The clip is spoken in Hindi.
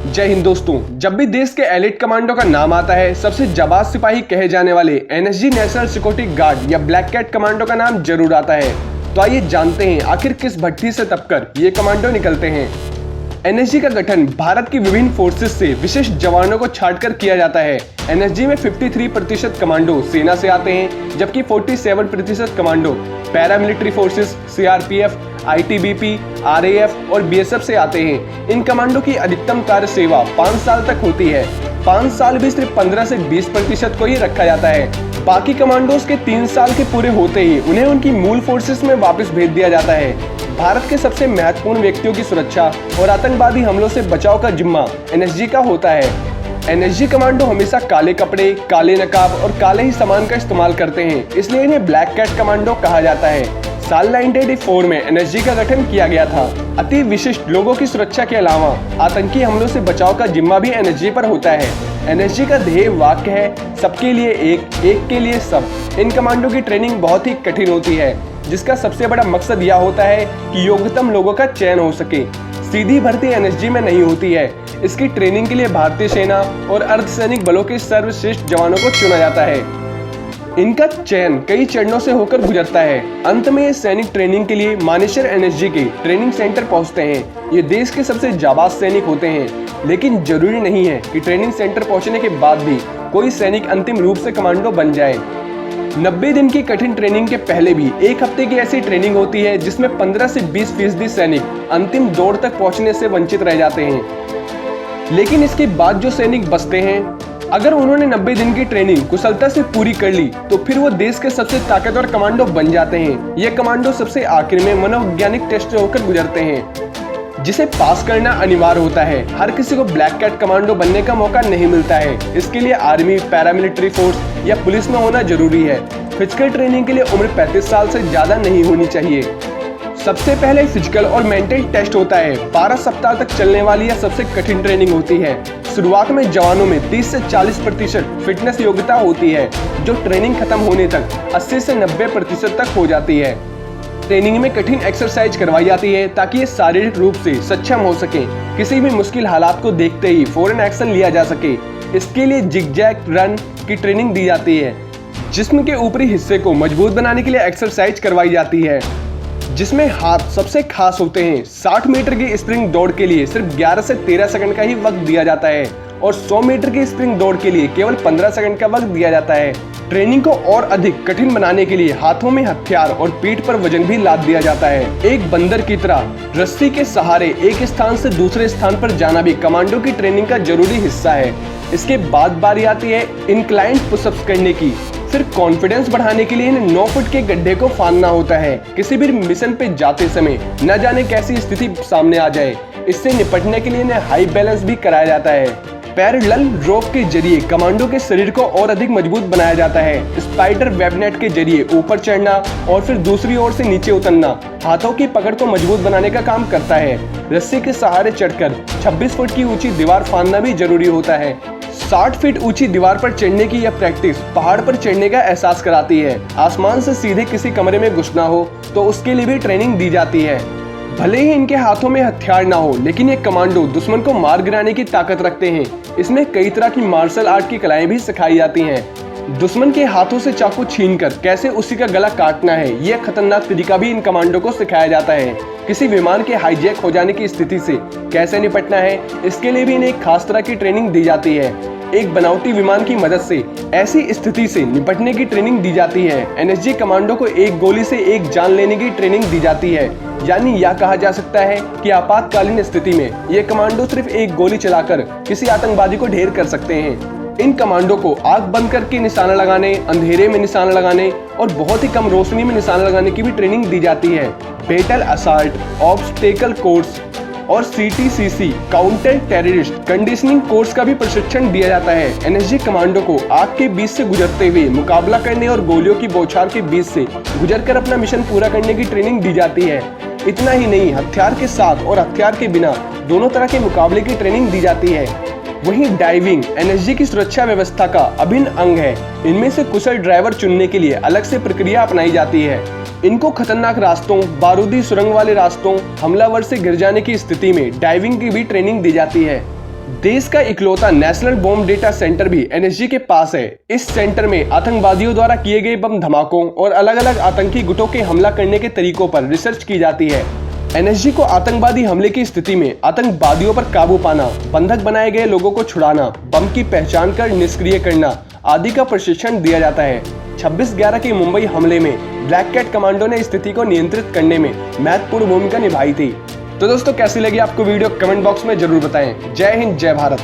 जय हिंद दोस्तों, जब भी देश के एलिट कमांडो का नाम आता है, सबसे जाबाज सिपाही कहे जाने वाले एनएसजी नेशनल सिक्योरिटी गार्ड या ब्लैक कैट कमांडो का नाम जरूर आता है। तो आइए जानते हैं आखिर किस भट्टी से तपकर ये कमांडो निकलते हैं। एनएसजी का गठन भारत की विभिन्न फोर्सेस से विशिष्ट जवानों को छांटकर किया जाता है। एनएसजी में 53% कमांडो सेना से आते हैं, जबकि 47% commando paramilitary forces, CRPF, ITBP, RAF और बीएसएफ से आते हैं। इन कमांडो की अधिकतम कार्य सेवा 5 साल तक होती है। 5 साल भी सिर्फ 15 से 20% को ही रखा जाता है। बाकी कमांडोज के 3 साल के पूरे होते ही उन्हें उनकी मूल फोर्सेस में वापस भेज दिया जाता है। भारत के सबसे महत्वपूर्ण व्यक्तियों की सुरक्षा और आतंकवादी हमलों से बचाव का जिम्मा एनएसजी का होता है। एनएसजी कमांडो हमेशा काले कपड़े, काले नकाब और काले ही सामान का इस्तेमाल करते हैं, इसलिए इन्हें ब्लैक कैट कमांडो कहा जाता है। साल 1984 में एनएसजी का गठन किया गया था। अति विशिष्ट लोगों की सुरक्षा के अलावा आतंकी हमलों से बचाव का जिम्मा भी एनएसजी पर होता है। एनएसजी का ध्येय वाक्य है, सबके लिए एक, एक के लिए सब। इन कमांडो की ट्रेनिंग बहुत ही कठिन होती है, जिसका सबसे बड़ा मकसद यह होता है कि योग्यतम लोगों का चयन हो सके। सीधी भर्ती एनएसजी में नहीं होती है। इसकी ट्रेनिंग के लिए भारतीय सेना और अर्धसैनिक बलों के सर्वश्रेष्ठ जवानों को चुना जाता है। इनका चयन कई चरणों से होकर गुजरता है। अंत में ये सैनिक ट्रेनिंग के लिए मानेसर एनएसजी के ट्रेनिंग सेंटर पहुंचते हैं। ये देश के सबसे जाबाज सैनिक होते हैं, लेकिन जरूरी नहीं है कि ट्रेनिंग सेंटर पहुंचने के बाद भी कोई सैनिक अंतिम रूप से कमांडो बन जाए। 90 दिन की कठिन ट्रेनिंग के पहले भी 1 हफ्ते की ऐसी ट्रेनिंग होती है जिसमें 15 से 20% सैनिक अंतिम दौड़ तक पहुंचने से वंचित रह जाते हैं। लेकिन इसके बाद जो सैनिक बचते हैं, अगर उन्होंने 90 दिन की ट्रेनिंग कुशलता से पूरी कर ली तो फिर वो देश के सबसे ताकतवर कमांडो बन जाते हैं। ये कमांडो सबसे आखिर में मनोवैज्ञानिक टेस्ट होकर गुजरते हैं, जिसे पास करना अनिवार्य होता है। हर किसी को ब्लैक कैट कमांडो बनने का मौका नहीं मिलता है। इसके लिए आर्मी, पैरामिलिट्री फोर्स या पुलिस में होना जरूरी है। फिजिकल ट्रेनिंग के लिए उम्र 35 साल से ज्यादा नहीं होनी चाहिए। सबसे पहले फिजिकल और मेंटल टेस्ट होता है। 12 सप्ताह तक चलने वाली यह सबसे कठिन ट्रेनिंग होती है। शुरुआत में जवानों में 30 से 40% फिटनेस योग्यता होती है, जो ट्रेनिंग खत्म होने तक 80 से 90% तक हो जाती है। ट्रेनिंग में कठिन एक्सरसाइज करवाई जाती है ताकि ये शारीरिक रूप से सक्षम हो सके। किसी भी मुश्किल हालात को देखते ही फौरन एक्शन लिया जा सके। इसके लिए जिगजैग रन की ट्रेनिंग दी जाती है। जिस्म के ऊपरी हिस्से को मजबूत बनाने के लिए एक्सरसाइज करवाई जाती है, जिसमें हाथ सबसे खास होते हैं। 60 मीटर की स्प्रिंग दौड़ के लिए सिर्फ 11 से 13 सेकंड का ही वक्त दिया जाता है और 100 मीटर की स्प्रिंग दौड़ के लिए केवल 15 सेकंड का वक्त दिया जाता है। ट्रेनिंग को और अधिक कठिन बनाने के लिए हाथों में हथियार और पीठ पर वजन भी लाद दिया जाता है। एक बंदर की तरह रस्सी के सहारे एक स्थान से दूसरे स्थान पर जाना भी कमांडो की ट्रेनिंग का जरूरी हिस्सा है। इसके बाद बारी आती है इंक्लाइंड पुशअप्स करने की। फिर कॉन्फिडेंस बढ़ाने के लिए इन्हें 9 फुट के गड्ढे को फांदना होता है। किसी भी मिशन पे जाते समय न जाने कैसी स्थिति सामने आ जाए, इससे निपटने के लिए इन्हें हाई बैलेंस भी कराया जाता है। पैरेलल रोप के जरिए कमांडो के शरीर को और अधिक मजबूत बनाया जाता है। स्पाइडर वेब नेट के जरिए ऊपर चढ़ना और फिर दूसरी ओर से नीचे उतरना हाथों की पकड़ को मजबूत बनाने का काम करता है। रस्सी के सहारे चढ़कर 26 फुट की ऊंची दीवार फांदना भी जरूरी होता है। 60 फीट ऊंची दीवार पर चढ़ने की यह प्रैक्टिस पहाड़ पर चढ़ने का एहसास कराती है। आसमान से सीधे किसी कमरे में घुसना हो तो उसके लिए भी ट्रेनिंग दी जाती है। भले ही इनके हाथों में हथियार ना हो, लेकिन ये कमांडो दुश्मन को मार गिराने की ताकत रखते हैं। इसमें कई तरह की मार्शल आर्ट की कलाएं भी सिखाई जाती हैं। दुश्मन के हाथों से चाकू छीनकर कैसे उसी का गला काटना है, यह खतरनाक तरीका भी इन कमांडो को सिखाया जाता है। किसी विमान के हाईजैक हो जाने की स्थिति से कैसे निपटना है, इसके लिए भी इन्हें एक खास तरह की ट्रेनिंग दी जाती है। एक बनावटी विमान की मदद से ऐसी स्थिति से निपटने की ट्रेनिंग दी जाती है। एनएसजी कमांडो को एक गोली से एक जान लेने की ट्रेनिंग दी जाती है। यानी यह कहा जा सकता है कि आपातकालीन स्थिति में ये कमांडो सिर्फ एक गोली चलाकर किसी आतंकवादी को ढेर कर सकते हैं। इन कमांडो को आग बंद करके निशाना लगाने, अंधेरे में निशाना लगाने और बहुत ही कम रोशनी में निशाना लगाने की भी ट्रेनिंग दी जाती है। बैटल असाल्ट, ऑब्स्टेकल कोर्स और सीटीसीसी काउंटर टेररिस्ट कंडीशनिंग कोर्स का भी प्रशिक्षण दिया जाता है। एनएसजी कमांडो को आग के बीच से गुजरते हुए मुकाबला करने और गोलियों की बौछार के बीच से गुजरकर अपना मिशन पूरा करने की ट्रेनिंग दी जाती है। इतना ही नहीं, हथियार के साथ और हथियार के बिना दोनों तरह के मुकाबले की ट्रेनिंग दी जाती है। वहीं डाइविंग एनएसजी की सुरक्षा व्यवस्था का अभिन्न अंग है। इनमें से कुशल ड्राइवर चुनने के लिए अलग से प्रक्रिया अपनाई जाती है। इनको खतरनाक रास्तों, बारूदी सुरंग वाले रास्तों, हमलावर से गिर जाने की स्थिति में डाइविंग की भी ट्रेनिंग दी जाती है। देश का इकलौता नेशनल बॉम्ब डेटा सेंटर भी एनएसजी के पास है। इस सेंटर में आतंकवादियों द्वारा किए गए बम धमाकों और अलग अलग आतंकी गुटों के हमला करने के तरीकों पर रिसर्च की जाती है। एनएसजी को आतंकवादी हमले की स्थिति में आतंकवादियों पर काबू पाना, बंधक बनाए गए लोगों को छुड़ाना, बम की पहचान कर निष्क्रिय करना आदि का प्रशिक्षण दिया जाता है। 26/11 के मुंबई हमले में ब्लैक कैट कमांडो ने स्थिति को नियंत्रित करने में महत्वपूर्ण भूमिका निभाई थी। तो दोस्तों, कैसी लगी आपको वीडियो कमेंट बॉक्स में जरूर बताएं। जय हिंद, जय भारत।